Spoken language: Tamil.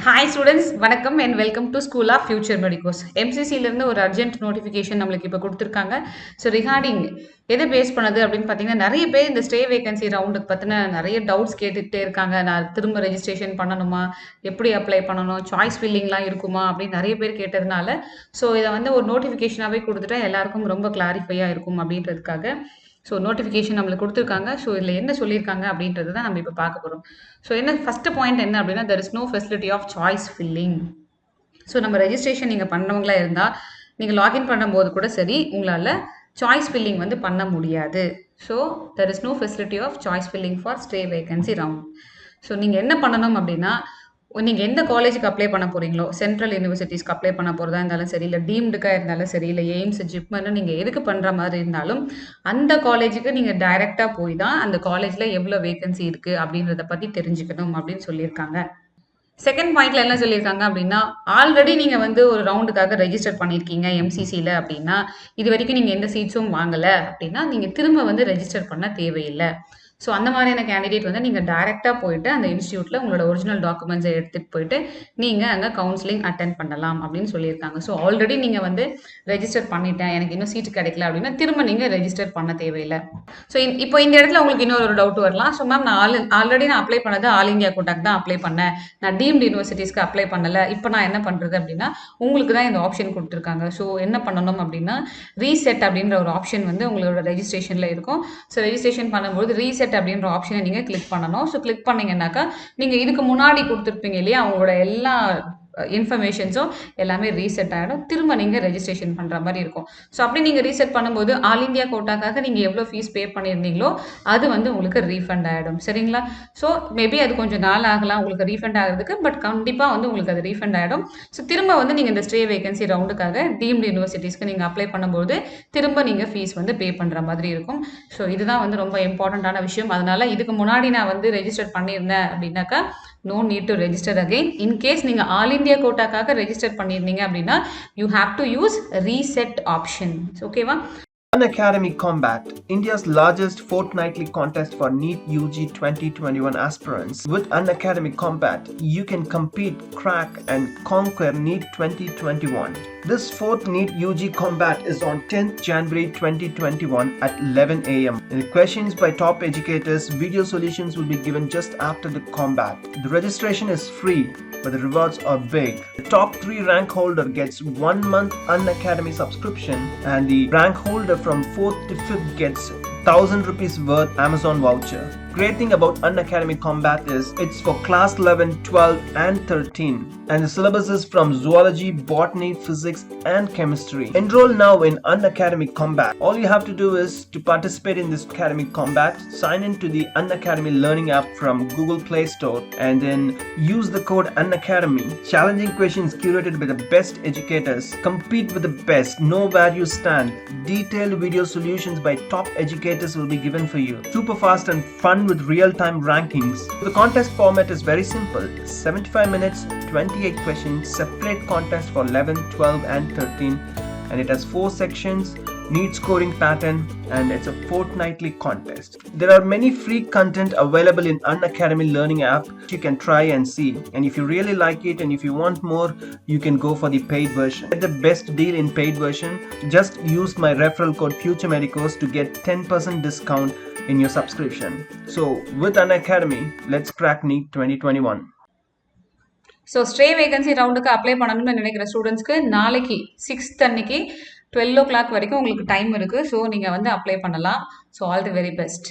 ஹாய் ஸ்டூடெண்ட்ஸ், வணக்கம் and welcome to school of future medicos. எம்சிசிலேருந்து ஒரு அர்ஜென்ட் நோட்டிஃபிகேஷன் நம்மளுக்கு இப்போ கொடுத்துருக்காங்க. ஸோ ரிகார்டிங் எதை பேஸ் பண்ணது அப்படின்னு பார்த்தீங்கன்னா, நிறைய பேர் இந்த ஸ்டே வேகன்சி ரவுண்டுக்கு பற்றின நிறைய டவுட்ஸ் கேட்டுக்கிட்டே இருக்காங்க. நான் திரும்ப ரெஜிஸ்ட்ரேஷன் பண்ணணுமா, எப்படி அப்ளை பண்ணணும், சாய்ஸ் ஃபில்லிங்லாம் இருக்குமா அப்படின்னு நிறைய பேர் கேட்டதுனால, ஸோ இதை வந்து ஒரு நோட்டிஃபிகேஷனாகவே கொடுத்துட்டா எல்லாருக்கும் ரொம்ப கிளாரிஃபையாக இருக்கும் அப்படின்றதுக்காக ஸோ நோட்டிஃபிகேஷன் நம்மளுக்கு கொடுத்துருக்காங்க. ஸோ இதில் என்ன சொல்லியிருக்காங்க அப்படின்றது தான் நம்ம இப்போ பார்க்க போகிறோம். ஸோ என்ன ஃபஸ்ட்டு பாயிண்ட் என்ன அப்படின்னா, there is no facility of choice filling. So நம்ம ரெஜிஸ்ட்ரேஷன் நீங்கள் பண்ணவங்களா இருந்தால் நீங்கள் லாகின் பண்ணும்போது கூட சரி, உங்களால் சாய்ஸ் ஃபில்லிங் வந்து பண்ண முடியாது. So there is no facility of choice filling for stray vacancy round. So நீங்கள் என்ன பண்ணணும் அப்படின்னா, நீங்கள் எந்த காலேஜுக்கு அப்ளை பண்ண போகிறீங்களோ, சென்ட்ரல் யூனிவர்சிட்டிஸ்க்கு அப்ளை பண்ண போகிறதா இருந்தாலும் சரி, இல்லை டீம்டுக்காக இருந்தாலும் சரி, இல்லை எய்ம்ஸ் ஜிப்மன்னு நீங்கள் எதுக்கு பண்ணுற மாதிரி இருந்தாலும் அந்த காலேஜுக்கு நீங்கள் டைரெக்டாக போய் தான் அந்த காலேஜில் எவ்வளோ வேகன்சி இருக்குது அப்படின்றத பற்றி தெரிஞ்சுக்கணும் அப்படின்னு சொல்லியிருக்காங்க. செகண்ட் பாயிண்ட்ல என்ன சொல்லியிருக்காங்க அப்படின்னா, ஆல்ரெடி நீங்கள் வந்து ஒரு ரவுண்டுக்காக ரெஜிஸ்டர் பண்ணியிருக்கீங்க எம்சிசியில் அப்படின்னா, இது வரைக்கும் நீங்கள் எந்த சீட்ஸும் வாங்கலை அப்படின்னா, நீங்கள் திரும்ப வந்து ரெஜிஸ்டர் பண்ண தேவையில்லை. ஸோ அந்த மாதிரியான கேண்டிடேட் வந்து நீங்கள் டைரெக்டாக போயிட்டு அந்த இன்ஸ்டியூட்டில் உங்களோட ஒரிஜினல் டாக்குமெண்ட்ஸை எடுத்துகிட்டு போயிட்டு நீங்கள் அங்கே கவுன்சிலிங் அட்டென்ட் பண்ணலாம் அப்படின்னு சொல்லியிருக்காங்க. ஸோ ஆல்ரெடி நீங்கள் வந்து ரெஜிஸ்டர் பண்ணிட்டேன், எனக்கு இன்னும் சீட்டு கிடைக்கல அப்படின்னா திரும்ப நீங்கள் ரெஜிஸ்டர் பண்ண தேவையில்லை. ஸோ இப்போ இந்த இடத்துல உங்களுக்கு இன்னொரு டவுட் வரலாம். ஸோ மேம், நான் ஆல்ரெடி நான் அப்ளை பண்ணது ஆல் இந்தியா கோட்டாக்கு தான் அப்ளை பண்ணேன், நான் டீம்டு யூனிவர்சிட்டிஸ்க்கு அப்ளை பண்ணலை, இப்போ நான் என்ன பண்ணுறது அப்படின்னா, உங்களுக்கு தான் இந்த ஆப்ஷன் கொடுத்துருக்காங்க. ஸோ என்ன பண்ணணும் அப்படின்னா, ரீசெட் அப்படின்ற ஒரு ஆப்ஷன் வந்து உங்களோட ரெஜிஸ்ட்ரேஷனில் இருக்கும். ஸோ ரெஜிஸ்ட்ரேஷன் பண்ணும்போது ரீசெட் அப்படின்ற ஆப்ஷனை நீங்கள் கிளிக் பண்ணணும். ஸோ கிளிக் பண்ணீங்கன்னாக்கா நீங்கள் இதுக்கு முன்னாடி கொடுத்துருப்பீங்க இல்லையா, அவங்களோட எல்லா இன்ஃபர்மேஷன்ஸும் எல்லாமே ரீசெட் ஆகிடும். திரும்ப நீங்கள் ரெஜிஸ்ட்ரேஷன் பண்ணுற மாதிரி இருக்கும். ஸோ அப்படி நீங்கள் ரீசெட் பண்ணும்போது ஆல் இந்தியா கோட்டாக்காக நீங்கள் எவ்வளோ ஃபீஸ் பே பண்ணியிருந்தீங்களோ அது வந்து உங்களுக்கு ரீஃபண்ட் ஆகிடும். சரிங்களா? ஸோ மேபி அது கொஞ்சம் நாள் ஆகலாம் உங்களுக்கு ரீஃபண்ட் ஆகிறதுக்கு, பட் கண்டிப்பாக வந்து உங்களுக்கு அது ரீஃபண்ட் ஆகிடும். ஸோ திரும்ப வந்து நீங்கள் இந்த ஸ்டே வேகன்சி ரவுண்டுக்காக டீம்டு யூனிவர்சிட்டிஸ்க்கு நீங்கள் அப்ளை பண்ணும்போது திரும்ப நீங்கள் ஃபீஸ் வந்து பே பண்ணுற மாதிரி இருக்கும். ஸோ இதுதான் வந்து ரொம்ப இம்பார்ட்டண்ட்டான விஷயம். அதனால இதுக்கு முன்னாடி நான் வந்து ரெஜிஸ்டர் பண்ணியிருந்தேன் அப்படின்னாக்கா no need to register again. In case நீங்கள் ஆல் இந்தியா கோட்டாக்காக ரெஜிஸ்டர் பண்ணியிருந்தீங்க அப்படின்னா you have to use reset option. ஓகேவா? Unacademy Combat, India's largest fortnightly contest for NEET UG 2021 aspirants. With Unacademy Combat, you can compete, crack and conquer NEET 2021. This fourth NEET UG Combat is on 10th January 2021 at 11 a.m. The questions by top educators, video solutions will be given just after the combat. The registration is free, but the rewards are big. The top 3 rank holder gets 1 month Unacademy subscription, and the rank holder from 4th to 5th gets 1,000 rupees worth Amazon voucher. Great thing about Unacademy Combat is it's for class 11, 12 and 13, and the syllabus is from zoology, botany, physics and chemistry. Enroll now in Unacademy Combat. All you have to do is to participate in this Academy Combat, sign into the Unacademy learning app from Google Play Store and then use the code Unacademy. Challenging questions curated by the best educators. Compete with the best. Know where you stand. Detailed video solutions by top educators will be given for you. Super fast and fun with real-time rankings. The contest format is very simple. 75 minutes, 28 questions, separate contest for 11, 12 and 13, and it has 4 sections, NEET scoring pattern, and it's a fortnightly contest. There are many free content available in Unacademy learning app you can try and see, and if you really like it and if you want more, you can go for the paid version. Get the best deal in paid version. Just use my referral code FutureMedicos to get 10% discount in your subscription. So with Unacademy, let's crack NEET 2021. So stay vacancy ரவுண்டுக்கு அப்ளை பண்ணணும்னு நினைக்கிற ஸ்டூடெண்ட்ஸ்க்கு நாளைக்கு 6th அன்னைக்கு 12 o'clock வரைக்கும் உங்களுக்கு டைம் இருக்குது. ஸோ நீங்கள் வந்து அப்ளை பண்ணலாம். So all the very best.